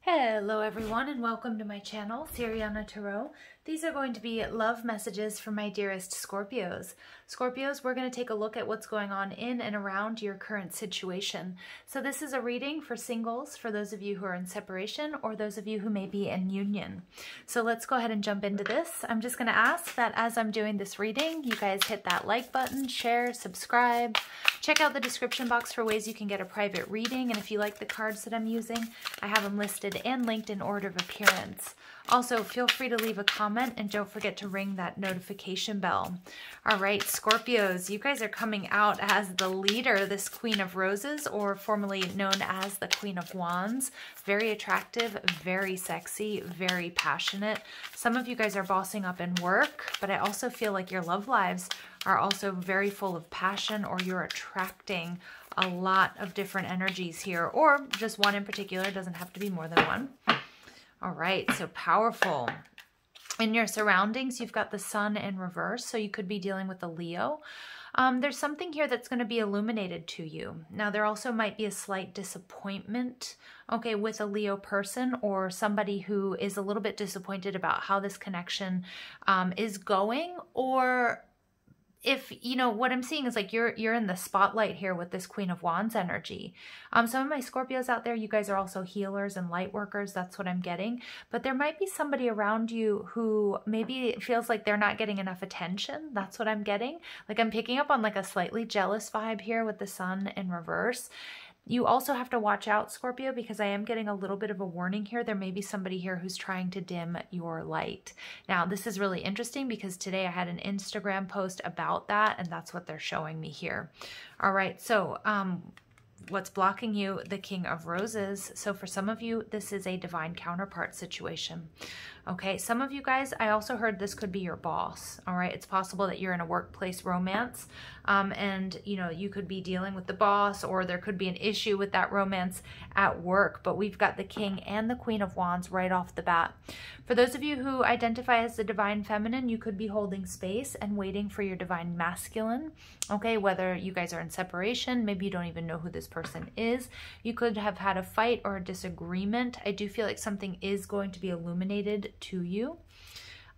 Hello everyone and welcome to my channel, Siriana Tarot. These are going to be love messages for my dearest Scorpios. Scorpios, we're going to take a look at what's going on in and around your current situation. So this is a reading for singles, for those of you who are in separation or those of you who may be in union. So let's go ahead and jump into this. I'm just going to ask that as I'm doing this reading, you guys hit that like button, share, subscribe. Check out the description box for ways you can get a private reading. And if you like the cards that I'm using, I have them listed and linked in order of appearance. Also, feel free to leave a comment and don't forget to ring that notification bell. All right, Scorpios, you guys are coming out as the leader, this Queen of Roses, or formerly known as the Queen of Wands. Very attractive, very sexy, very passionate. Some of you guys are bossing up in work, but I also feel like your love lives are also very full of passion, or you're attracting a lot of different energies here, or just one in particular. It doesn't have to be more than one. All right, so powerful. In your surroundings, you've got the Sun in reverse, so you could be dealing with a Leo. There's something here that's going to be illuminated to you. Now, there also might be a slight disappointment, okay, with a Leo person or somebody who is a little bit disappointed about how this connection is going, or if, you know, what I'm seeing is like you're in the spotlight here with this Queen of Wands energy. Some of my Scorpios out there, you guys are also healers and light workers. That's what I'm getting. But there might be somebody around you who maybe it feels like they're not getting enough attention. That's what I'm getting. Like I'm picking up on like a slightly jealous vibe here with the Sun in reverse. You also have to watch out, Scorpio, because I am getting a little bit of a warning here. There may be somebody here who's trying to dim your light. Now, this is really interesting because today I had an Instagram post about that, and that's what they're showing me here. All right, so what's blocking you? The King of Roses. So for some of you, this is a divine counterpart situation. Okay, some of you guys, I also heard this could be your boss. All right, it's possible that you're in a workplace romance and, you know, you could be dealing with the boss, or there could be an issue with that romance at work. But we've got the King and the Queen of Wands right off the bat. For those of you who identify as the divine feminine, you could be holding space and waiting for your divine masculine. Okay, whether you guys are in separation, maybe you don't even know who this person is. You could have had a fight or a disagreement. I do feel like something is going to be illuminated to you.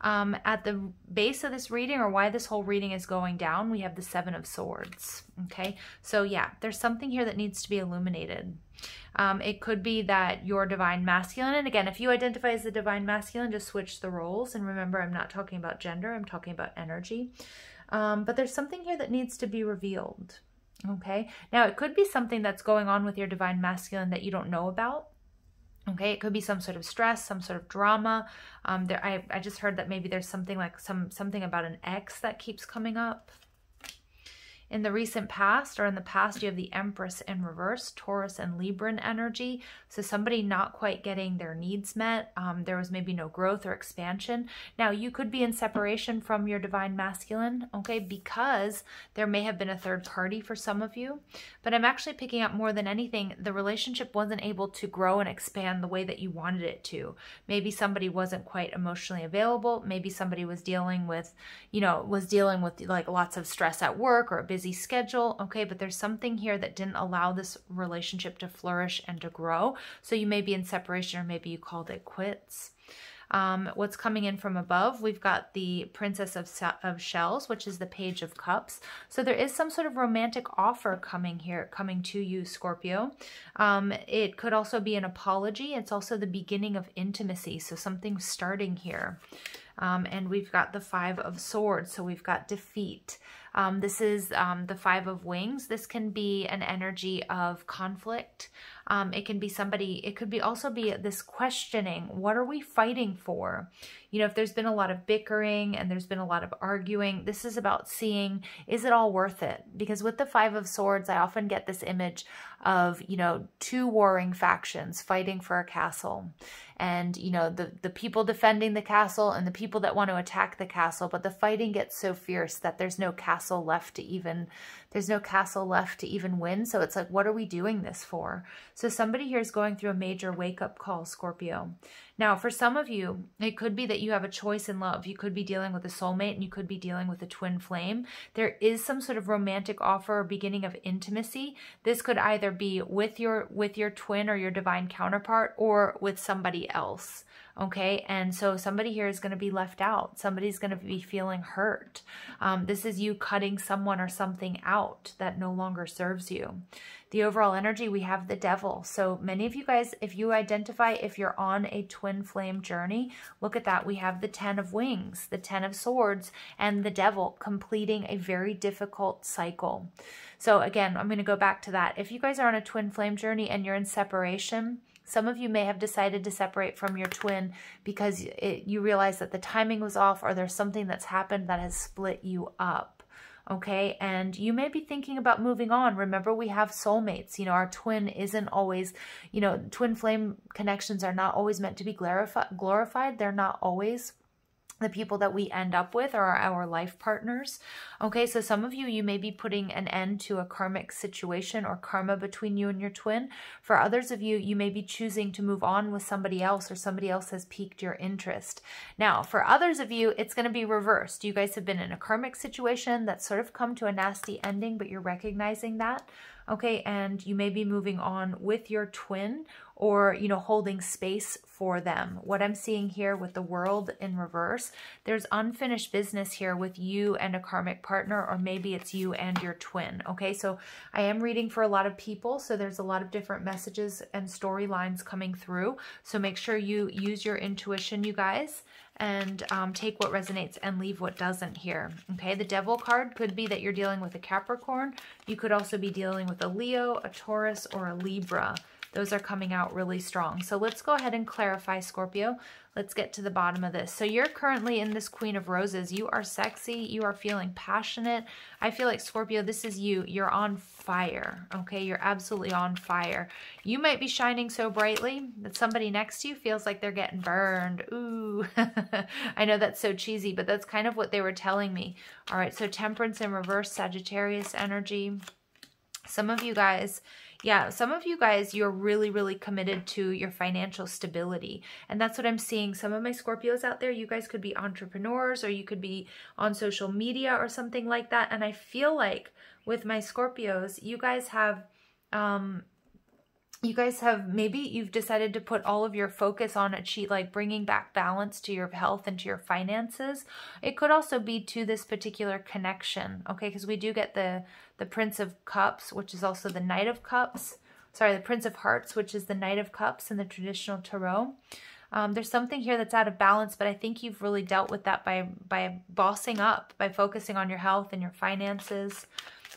At the base of this reading, or why this whole reading is going down, we have the Seven of Swords. Okay, so yeah, there's something here that needs to be illuminated. It could be that your divine masculine, and again, if you identify as the divine masculine, just switch the roles. And remember, I'm not talking about gender, I'm talking about energy. But there's something here that needs to be revealed. Okay, now it could be something that's going on with your divine masculine that you don't know about. Okay, it could be some sort of stress, some sort of drama. I just heard that maybe there's something like something about an ex that keeps coming up. In the recent past, or in the past, you have the Empress in reverse, Taurus and Libran energy. So somebody not quite getting their needs met. There was maybe no growth or expansion. Now, you could be in separation from your divine masculine, okay, because there may have been a third party for some of you. But I'm actually picking up more than anything, the relationship wasn't able to grow and expand the way that you wanted it to. Maybe somebody wasn't quite emotionally available. Maybe somebody was dealing with, you know, like lots of stress at work or a busy schedule, okay, but there's something here that didn't allow this relationship to flourish and to grow. So you may be in separation, or maybe you called it quits. What's coming in from above, we've got the Princess of Shells, which is the Page of Cups. So there is some sort of romantic offer coming to you, Scorpio. It could also be an apology. It's also the beginning of intimacy. So something's starting here. And we've got the Five of Swords. So we've got defeat. This is the Five of Wings. This can be an energy of conflict. It can be somebody, it could be also be this questioning. What are we fighting for? You know, if there's been a lot of bickering and there's been a lot of arguing, this is about seeing, is it all worth it? Because with the Five of Swords, I often get this image of, you know, two warring factions fighting for a castle. And, you know, the people defending the castle and the people that want to attack the castle, but the fighting gets so fierce that there's no castle castle left to even, there's no castle left to even win. So it's like, what are we doing this for? So somebody here is going through a major wake-up call, Scorpio. Now, for some of you, it could be that you have a choice in love. You could be dealing with a soulmate and you could be dealing with a twin flame. There is some sort of romantic offer or beginning of intimacy. This could either be with your twin or your divine counterpart or with somebody else. Okay, and so somebody here is going to be left out. Somebody's going to be feeling hurt. This is you cutting someone or something out that no longer serves you. The overall energy, we have the devil. So many of you guys, if you identify, if you're on a twin flame journey, look at that. We have the 10 of wings, the 10 of swords, and the devil completing a very difficult cycle. So again, I'm going to go back to that. If you guys are on a twin flame journey and you're in separation, some of you may have decided to separate from your twin because you realize that the timing was off, or there's something that's happened that has split you up. Okay, and you may be thinking about moving on. Remember, we have soulmates. You know, our twin isn't always, you know, twin flame connections are not always meant to be glorified. They're not always the people that we end up with, or our life partners. Okay, so some of you, you may be putting an end to a karmic situation or karma between you and your twin. For others of you, you may be choosing to move on with somebody else, or somebody else has piqued your interest. Now, for others of you, it's going to be reversed. You guys have been in a karmic situation that's sort of come to a nasty ending, but you're recognizing that. Okay, and you may be moving on with your twin, or, you know, holding space for them. What I'm seeing here with the world in reverse, there's unfinished business here with you and a karmic partner, or maybe it's you and your twin. Okay, so I am reading for a lot of people, so there's a lot of different messages and storylines coming through. So make sure you use your intuition, you guys, and take what resonates and leave what doesn't here. Okay, the devil card could be that you're dealing with a Capricorn. You could also be dealing with a Leo, a Taurus, or a Libra. Those are coming out really strong. So let's go ahead and clarify, Scorpio. Let's get to the bottom of this. So you're currently in this Queen of Roses. You are sexy. You are feeling passionate. I feel like, Scorpio, this is you. You're on fire. Okay, you're absolutely on fire. You might be shining so brightly that somebody next to you feels like they're getting burned. Ooh, I know that's so cheesy, but that's kind of what they were telling me. All right, so Temperance in reverse, Sagittarius energy. Some of you guys, yeah, some of you guys, you're really, really committed to your financial stability. And that's what I'm seeing. Some of my Scorpios out there, you guys could be entrepreneurs, or you could be on social media or something like that. And I feel like with my Scorpios, you guys have maybe you've decided to put all of your focus on bringing back balance to your health and to your finances. It could also be to this particular connection, okay? Because we do get the Prince of Cups, which is also the Knight of Cups. Sorry, the Prince of Hearts, which is the Knight of Cups in the traditional tarot. There's something here that's out of balance, but I think you've really dealt with that by bossing up, by focusing on your health and your finances,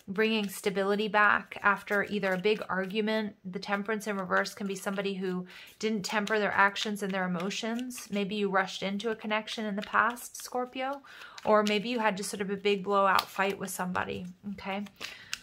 bringing stability back after either a big argument. The Temperance in reverse can be somebody who didn't temper their actions and their emotions. Maybe you rushed into a connection in the past, Scorpio, or maybe you had just sort of a big blowout fight with somebody, okay?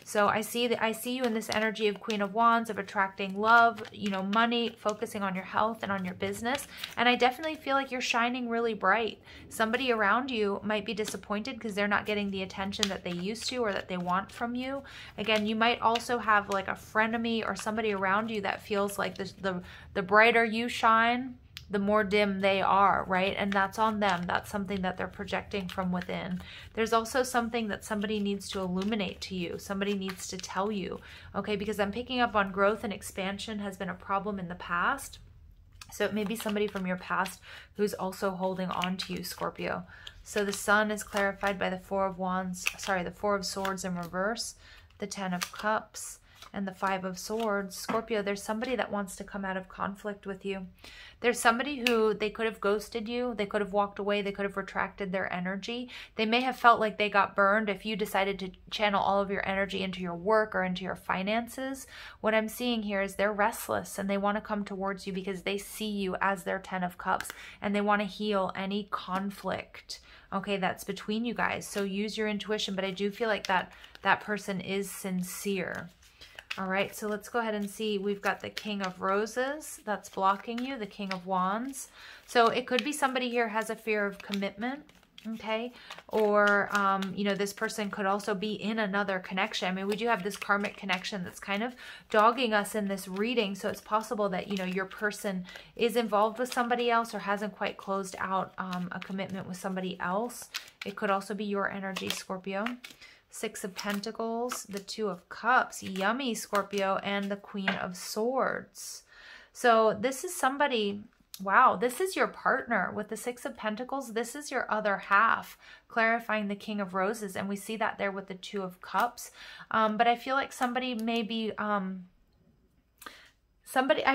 So I see you in this energy of Queen of Wands, of attracting love, you know, money, focusing on your health and on your business. And I definitely feel like you're shining really bright. Somebody around you might be disappointed because they're not getting the attention that they used to or that they want from you. Again, you might also have like a frenemy or somebody around you that feels like the brighter you shine, the more dim they are, right? And that's on them. That's something that they're projecting from within. There's also something that somebody needs to illuminate to you. Somebody needs to tell you, okay? Because I'm picking up on growth and expansion has been a problem in the past. So it may be somebody from your past who's also holding on to you, Scorpio. So the Sun is clarified by the Four of Swords in reverse, the Ten of Cups, and the Five of Swords. Scorpio, there's somebody that wants to come out of conflict with you. There's somebody who, they could have ghosted you. They could have walked away. They could have retracted their energy. They may have felt like they got burned if you decided to channel all of your energy into your work or into your finances. What I'm seeing here is they're restless and they want to come towards you because they see you as their Ten of Cups and they want to heal any conflict, okay, that's between you guys. So use your intuition, but I do feel like that person is sincere. All right, so let's go ahead and see. We've got the King of Roses that's blocking you, the King of Wands. So it could be somebody here has a fear of commitment. Okay, or, you know, this person could also be in another connection. I mean, we do have this karmic connection that's kind of dogging us in this reading. So it's possible that, you know, your person is involved with somebody else or hasn't quite closed out a commitment with somebody else. It could also be your energy, Scorpio. Six of Pentacles, the Two of Cups, yummy, Scorpio, and the Queen of Swords. So this is somebody... Wow, this is your partner with the Six of Pentacles. This is your other half, clarifying the King of Roses. And we see that there with the Two of Cups. But I feel like somebody may be... I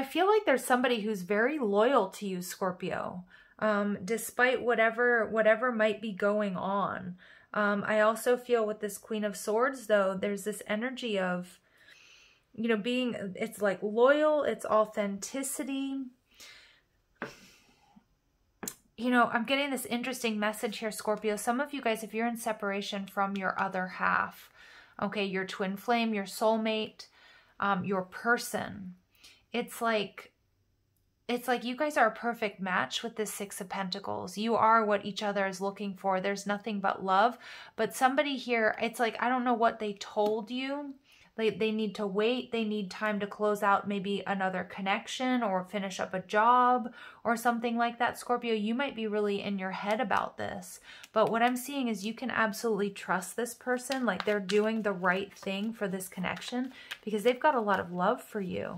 feel like there's somebody who's very loyal to you, Scorpio, despite whatever might be going on. I also feel with this Queen of Swords, though, there's this energy of, you know, being... It's like loyal, it's authenticity. You know, I'm getting this interesting message here, Scorpio. Some of you guys, if you're in separation from your other half, okay, your twin flame, your soulmate, your person, it's like you guys are a perfect match with this Six of Pentacles. You are what each other is looking for. There's nothing but love. But somebody here, it's like, I don't know what they told you. They need to wait. They need time to close out maybe another connection or finish up a job or something like that. Scorpio, you might be really in your head about this. But what I'm seeing is you can absolutely trust this person. Like they're doing the right thing for this connection because they've got a lot of love for you.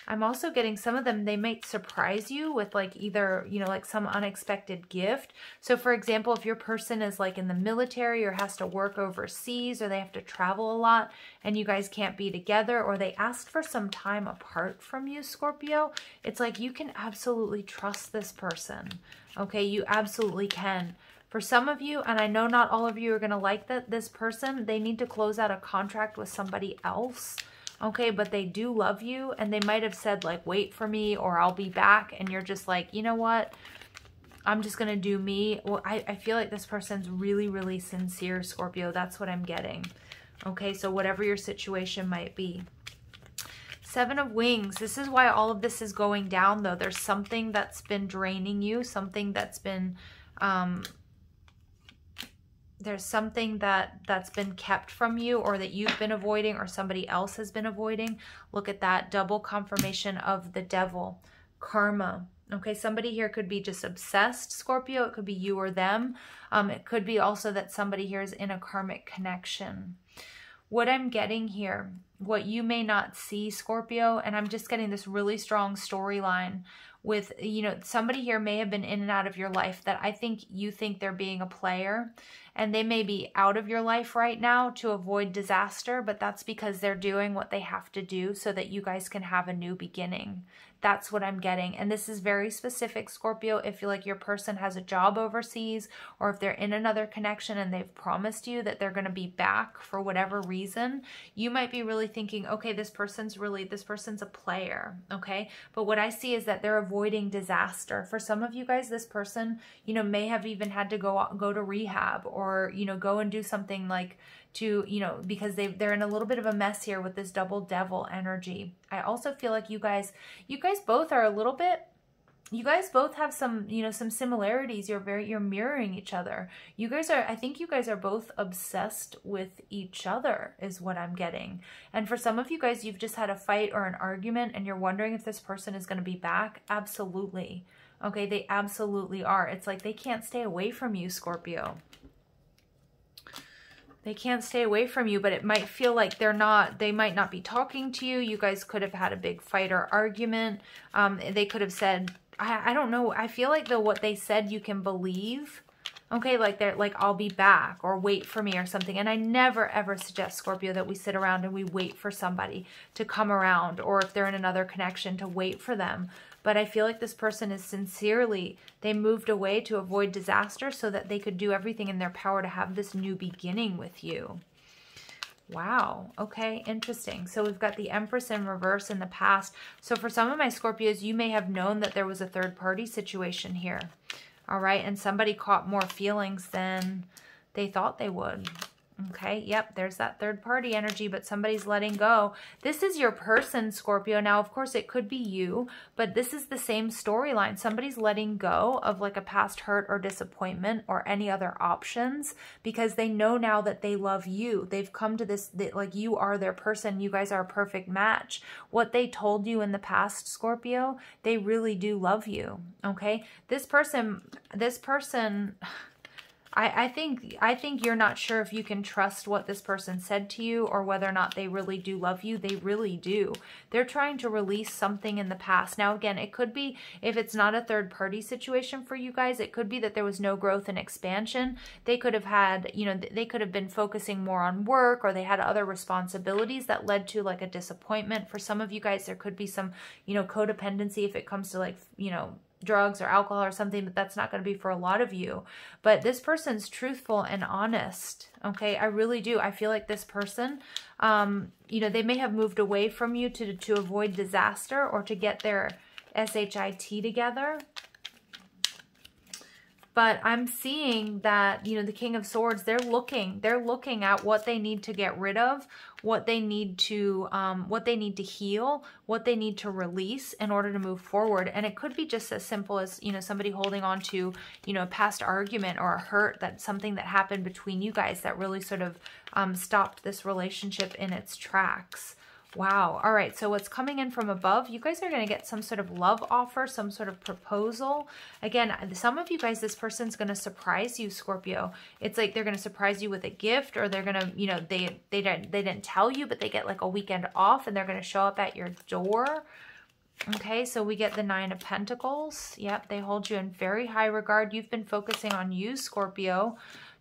I'm also getting some of them, they might surprise you with like either, you know, like some unexpected gift. So for example, if your person is like in the military or has to work overseas or they have to travel a lot and you guys can't be together or they ask for some time apart from you, Scorpio, it's like you can absolutely trust this person. Okay, you absolutely can. For some of you, and I know not all of you are going to like this person, they need to close out a contract with somebody else. Okay, but they do love you and they might have said like, wait for me or I'll be back. And you're just like, you know what? I'm just going to do me. Well, I feel like this person's really, really sincere, Scorpio. That's what I'm getting. Okay, so whatever your situation might be. Seven of Wings. This is why all of this is going down though. There's something that's been draining you. Something that's been... there's something that's been kept from you or that you've been avoiding or somebody else has been avoiding. Look at that double confirmation of the Devil. Karma. Okay, somebody here could be just obsessed, Scorpio. It could be you or them. It could be also that somebody here is in a karmic connection. What I'm getting here, what you may not see, Scorpio, and I'm just getting this really strong storyline with, you know, somebody here may have been in and out of your life that I think you think they're being a player and they may be out of your life right now to avoid disaster, but that's because they're doing what they have to do so that you guys can have a new beginning. That's what I'm getting. And this is very specific, Scorpio. If you like your person has a job overseas or if they're in another connection and they've promised you that they're going to be back for whatever reason, you might be really thinking, okay, this person's a player. Okay. But what I see is that they're avoiding disaster. For some of you guys, this person, you know, may have even had to go to rehab or, you know, go and do something like to, you know, because they're in a little bit of a mess here with this double devil energy. I also feel like you guys both are a little bit, you guys both have some, you know, some similarities. You're mirroring each other. You guys are, I think you guys are both obsessed with each other is what I'm getting. And for some of you guys, you've just had a fight or an argument and you're wondering if this person is going to be back. Absolutely. Okay. They absolutely are. It's like they can't stay away from you, Scorpio. They can't stay away from you, but it might feel like they might not be talking to you. You guys could have had a big fight or argument. They could have said, I don't know. I feel like though what they said you can believe. Okay, like they're like, I'll be back or wait for me or something. And I never ever suggest, Scorpio, that we sit around and we wait for somebody to come around or if they're in another connection to wait for them. But I feel like this person is sincerely, they moved away to avoid disaster so that they could do everything in their power to have this new beginning with you. Wow. Okay. Interesting. So we've got the Empress in reverse in the past. So for some of my Scorpios, you may have known that there was a third party situation here. All right. And somebody caught more feelings than they thought they would. Okay, yep, there's that third party energy, but somebody's letting go. This is your person, Scorpio. Now, of course, it could be you, but this is the same storyline. Somebody's letting go of like a past hurt or disappointment or any other options because they know now that they love you. They've come to this, like you are their person. You guys are a perfect match. What they told you in the past, Scorpio, they really do love you, okay? This person... I think you're not sure if you can trust what this person said to you or whether or not they really do love you. They really do. They're trying to release something in the past. Now, again, it could be, if it's not a third party situation for you guys, it could be that there was no growth and expansion. They could have had, you know, they could have been focusing more on work, or they had other responsibilities that led to like a disappointment. For some of you guys, there could be some, you know, codependency if it comes to like, you know, drugs or alcohol or something, but that's not going to be for a lot of you. But this person's truthful and honest. Okay, I really do. I feel like this person, you know, they may have moved away from you to avoid disaster or to get their SHIT together. But I'm seeing that, you know, the King of Swords, they're looking at what they need to get rid of, what they need to heal, what they need to release in order to move forward. And it could be just as simple as, you know, somebody holding on to, you know, a past argument or a hurt, that something that happened between you guys that really sort of stopped this relationship in its tracks. Wow. All right. So what's coming in from above, you guys are going to get some sort of love offer, some sort of proposal. Again, some of you guys, this person's going to surprise you, Scorpio. It's like they're going to surprise you with a gift, or they're going to, you know, they didn't tell you, but they get like a weekend off and they're going to show up at your door. Okay, so we get the Nine of Pentacles. Yep, they hold you in very high regard. You've been focusing on you, Scorpio.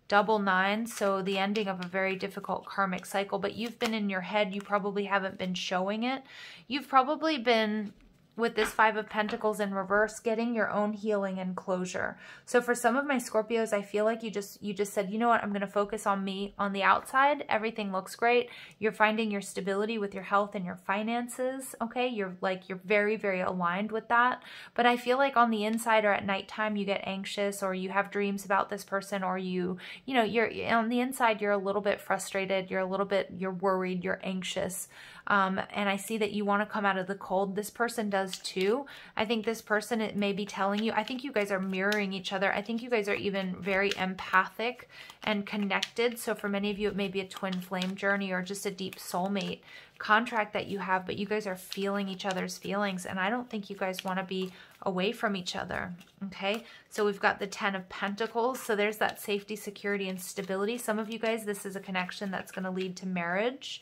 Double 9, so the ending of a very difficult karmic cycle, but you've been in your head. You probably haven't been showing it. You've probably been, with this Five of Pentacles in reverse, getting your own healing and closure. So for some of my Scorpios, I feel like you just said, you know what, I'm going to focus on me. On the outside, everything looks great. You're finding your stability with your health and your finances, okay? You're very, very aligned with that. But I feel like on the inside, or at nighttime, you get anxious, or you have dreams about this person, or you know, you're on the inside, you're a little bit frustrated, you're worried, you're anxious. And I see that you want to come out of the cold. This person does too. I think this person, it may be telling you, I think you guys are mirroring each other. I think you guys are even very empathic and connected. So for many of you, it may be a twin flame journey or just a deep soulmate contract that you have, but you guys are feeling each other's feelings. And I don't think you guys want to be away from each other. Okay. So we've got the 10 of Pentacles. So there's that safety, security, and stability. Some of you guys, this is a connection that's going to lead to marriage.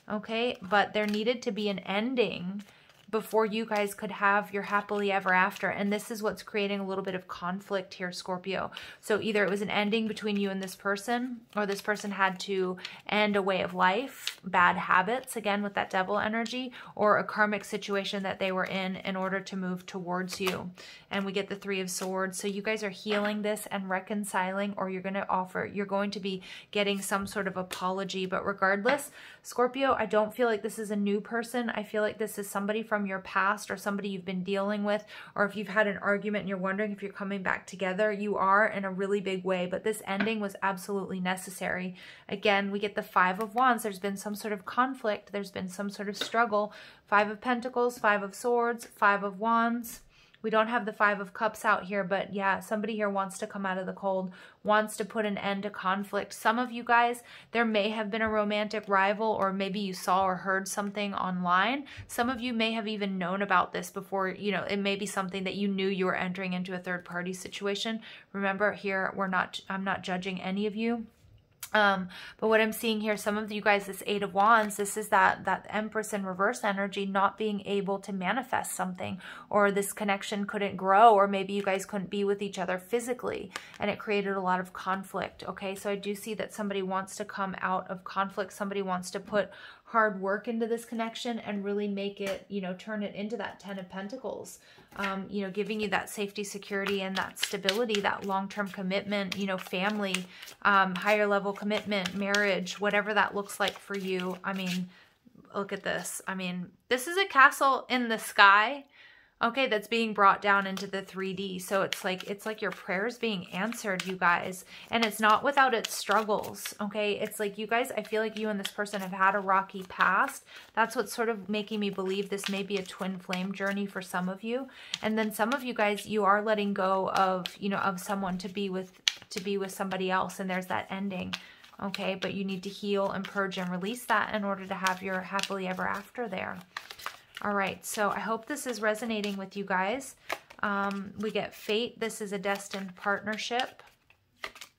Okay. But there needed to be an ending before you guys could have your happily ever after. And this is what's creating a little bit of conflict here, Scorpio. So either it was an ending between you and this person, or this person had to end a way of life, bad habits, again with that devil energy, or a karmic situation that they were in order to move towards you. And we get the Three of Swords. So you guys are healing this and reconciling, or you're going to be getting some sort of apology. But regardless, Scorpio, I don't feel like this is a new person. I feel like this is somebody from your past, or somebody you've been dealing with, or if you've had an argument and you're wondering if you're coming back together, you are in a really big way. But this ending was absolutely necessary. Again, we get the Five of Wands. There's been some sort of conflict. There's been some sort of struggle. Five of Pentacles, Five of Swords, Five of Wands. We don't have the Five of Cups out here, but yeah, somebody here wants to come out of the cold, wants to put an end to conflict. Some of you guys, there may have been a romantic rival, or maybe you saw or heard something online. Some of you may have even known about this before. You know, it may be something that you knew you were entering into a third party situation. Remember here, I'm not judging any of you. But what I'm seeing here, some of you guys, this Eight of Wands, this is that Empress in reverse energy, not being able to manifest something, or this connection couldn't grow, or maybe you guys couldn't be with each other physically, and it created a lot of conflict. Okay, so I do see that somebody wants to come out of conflict. Somebody wants to put hard work into this connection and really make it, you know, turn it into that 10 of Pentacles, you know, giving you that safety, security, and that stability, that long-term commitment, you know, family, higher level commitment, marriage, whatever that looks like for you. I mean, look at this. I mean, this is a castle in the sky, Okay, that's being brought down into the 3D. So it's like your prayers being answered, you guys. And it's not without its struggles, okay? It's like you guys, I feel like you and this person have had a rocky past. That's what's sort of making me believe this may be a twin flame journey for some of you. And then some of you guys, you are letting go of, you know, of someone to be with somebody else. And there's that ending, okay? But you need to heal and purge and release that in order to have your happily ever after there. All right, so I hope this is resonating with you guys. We get fate. This is a destined partnership.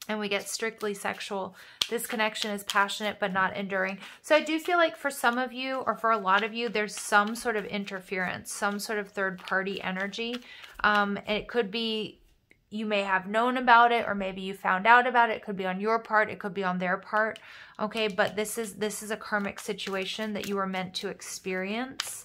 And we get strictly sexual. This connection is passionate but not enduring. So I do feel like for some of you, or for a lot of you, there's some sort of interference, some sort of third-party energy. It could be you may have known about it, or maybe you found out about it. It could be on your part. It could be on their part. Okay, but this is a karmic situation that you were meant to experience.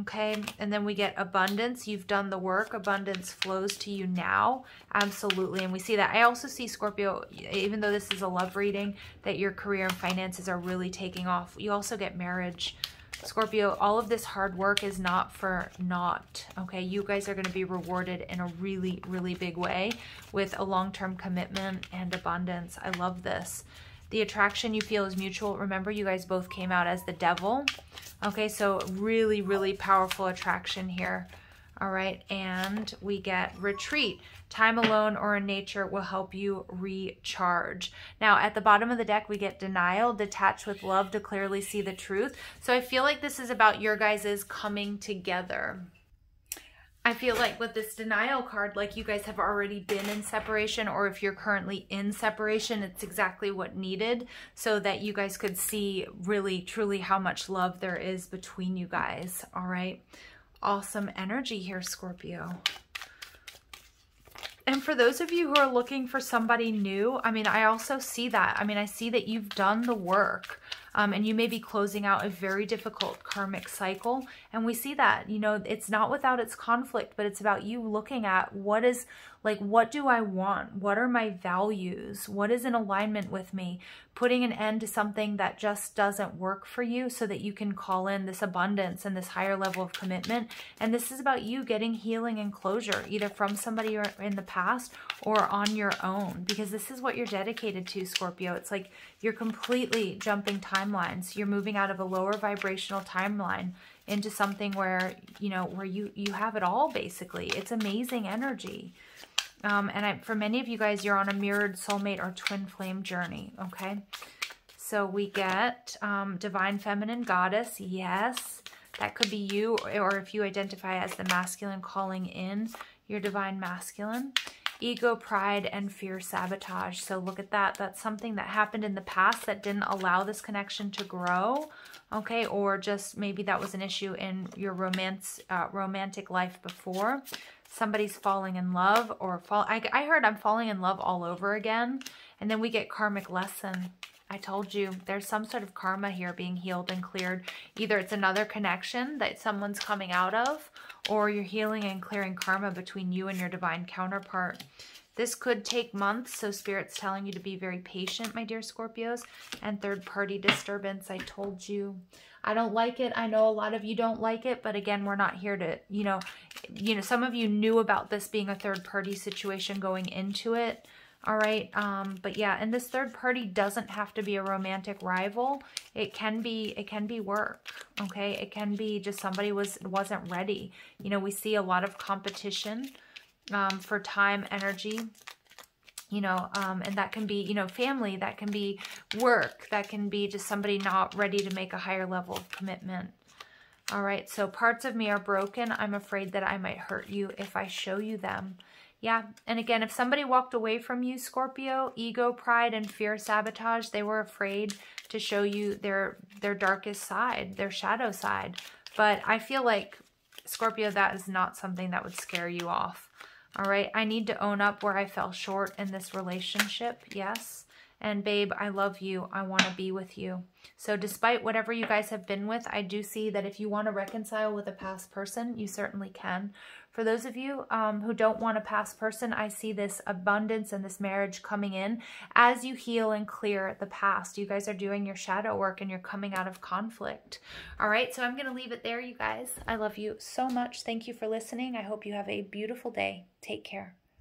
Okay, and then we get abundance. You've done the work. Abundance flows to you now. Absolutely. And we see that. I also see, Scorpio, even though this is a love reading, that your career and finances are really taking off. You also get marriage. Scorpio, all of this hard work is not for naught. Okay, you guys are going to be rewarded in a really, really big way with a long-term commitment and abundance. I love this. The attraction you feel is mutual. Remember, you guys both came out as the devil. Okay, so really, really powerful attraction here. All right, and we get retreat. Time alone or in nature will help you recharge. Now, at the bottom of the deck, we get denial, detach with love to clearly see the truth. So I feel like this is about your guys' coming together. I feel like with this denial card, like you guys have already been in separation, or if you're currently in separation, it's exactly what needed so that you guys could see really, truly how much love there is between you guys. All right. Awesome energy here, Scorpio. And for those of you who are looking for somebody new, I mean, I also see that. I mean, I see that you've done the work. And you may be closing out a very difficult karmic cycle. And we see that, you know, it's not without its conflict, but it's about you looking at what is, like, what do I want? What are my values? What is in alignment with me? Putting an end to something that just doesn't work for you so that you can call in this abundance and this higher level of commitment. And this is about you getting healing and closure, either from somebody in the past or on your own, because this is what you're dedicated to, Scorpio. It's like you're completely jumping timelines. You're moving out of a lower vibrational timeline into something where, you know, where you have it all, basically. It's amazing energy. For many of you guys, you're on a mirrored soulmate or twin flame journey, okay? So we get divine feminine goddess, yes. That could be you, or if you identify as the masculine, calling in your divine masculine. Ego, pride, and fear sabotage. So look at that. That's something that happened in the past that didn't allow this connection to grow, okay? Or just maybe that was an issue in your romantic life before. Somebody's falling in love, or I heard I'm falling in love all over again. And then we get karmic lesson. I told you there's some sort of karma here being healed and cleared. Either it's another connection that someone's coming out of, or you're healing and clearing karma between you and your divine counterpart. This could take months, so Spirit's telling you to be very patient, my dear Scorpios. And third-party disturbance, I told you. I don't like it. I know a lot of you don't like it, but again, we're not here to, you know, some of you knew about this being a third-party situation going into it. All right. But yeah, and this third party doesn't have to be a romantic rival. It can be work. Okay. It can be just somebody wasn't ready. You know, we see a lot of competition, for time, energy, you know, and that can be, you know, family, that can be work, that can be just somebody not ready to make a higher level of commitment. All right. So parts of me are broken. I'm afraid that I might hurt you if I show you them. Yeah, and again, if somebody walked away from you, Scorpio, ego, pride, and fear sabotage, they were afraid to show you their darkest side, their shadow side. But I feel like, Scorpio, that is not something that would scare you off. All right, I need to own up where I fell short in this relationship, yes. And babe, I love you. I want to be with you. So despite whatever you guys have been with, I do see that if you want to reconcile with a past person, you certainly can. For those of you who don't want a past person, I see this abundance and this marriage coming in as you heal and clear the past. You guys are doing your shadow work and you're coming out of conflict. All right, so I'm going to leave it there, you guys. I love you so much. Thank you for listening. I hope you have a beautiful day. Take care.